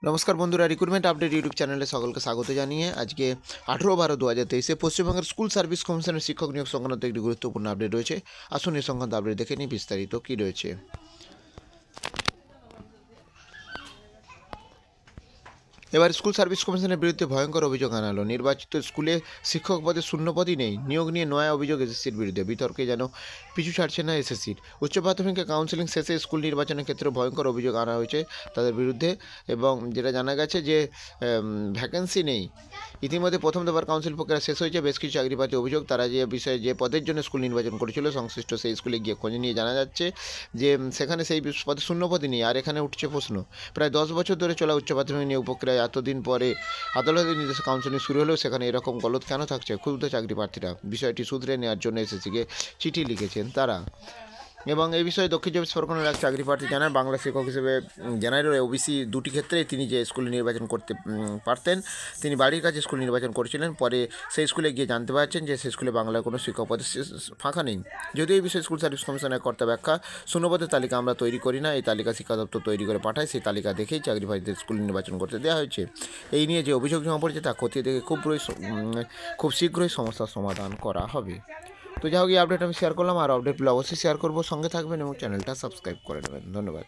নমস্কার বন্ধুরা, recruitment update YouTube চ্যানেলে সকলকে স্বাগত জানিয়ে আজকে 18/12/2023 পশ্চিমবঙ্গের স্কুল সার্ভিস কমিশনের শিক্ষক নিয়োগ সংক্রান্ত একটি গুরুত্বপূর্ণ আপডেট রয়েছে। আসুন এই সংক্রান্ত আপডেট দেখে নিই বিস্তারিত কী রয়েছে। এবার স্কুল সার্ভিস কমিশনের বিরুদ্ধে ভয়ঙ্কর অভিযোগ আনালো। নির্বাচিত স্কুলে শিক্ষক পদে শূন্যপদই নেই, নিয়োগ নিয়ে নয়া অভিযোগ এসএসসির বিরুদ্ধে। বিতর্কে যেন পিছু ছাড়ছে না এসএসসির। উচ্চ প্রাথমিকে কাউন্সেলিং শেষে স্কুল নির্বাচনের ক্ষেত্রে ভয়ঙ্কর অভিযোগ আনা হয়েছে তাদের বিরুদ্ধে, এবং যেটা জানা গেছে যে ভ্যাকেন্সি নেই। ইতিমধ্যে প্রথম দফার কাউন্সিল প্রক্রিয়া শেষ হয়েছে। বেশ কিছু চাকরি প্রার্থী অভিযোগ, তারা যে বিষয়ে যে পদের জন্য স্কুল নির্বাচন করেছিল সংশ্লিষ্ট সেই স্কুলে গিয়ে খোঁজ নিয়ে জানা যাচ্ছে যে সেখানে সেই পদে শূন্যপদই নেই। আর এখানে উঠছে প্রশ্ন, প্রায় 10 বছর ধরে চলা উচ্চ প্রাথমিক নিয়োগ প্রক্রিয়ায় এতদিন পরে আদালতের নির্দেশে কাউন্সেলিং শুরু হলেও সেখানে এরকম গলদ কেন থাকছে? ক্ষুব্ধ চাকরি প্রার্থীরা বিষয়টি শুধরে নেওয়ার জন্য এসএসসিকে চিঠি লিখেছেন তারা। এবং এই বিষয়ে দক্ষিণ চব্বিশ পরগনার এক চাকরি প্রার্থী জানান, বাংলা শিক্ষক হিসেবে জেনারেল ওবিসি দুটি ক্ষেত্রেই তিনি যে স্কুলে নির্বাচন করতে পারতেন, তিনি বাড়ির কাছে স্কুল নির্বাচন করেছিলেন। পরে সেই স্কুলে গিয়ে জানতে পারছেন যে সেই স্কুলে বাংলার কোনো শিক্ষক পদে ফাঁকা নেই। যদিও এই বিষয়ে স্কুল সার্ভিস কমিশনের কর্তা ব্যাখ্যা, শূন্যপদের তালিকা আমরা তৈরি করি না, এই তালিকা শিক্ষা দপ্তর তৈরি করে পাঠায়, সেই তালিকা দেখেই চাকরি প্রার্থীদের স্কুল নির্বাচন করতে দেওয়া হয়েছে। এই নিয়ে যে অভিযোগ জমা পড়েছে তা খতিয়ে দেখে খুব শীঘ্রই সমস্যার সমাধান করা হবে। তো যাই হোক, এই আপডেট আমি শেয়ার করলাম, আর আপডেটগুলো অবশ্যই শেয়ার করবো। সঙ্গে থাকবেন এবং চ্যানেলটা সাবস্ক্রাইব করে নেবেন। ধন্যবাদ।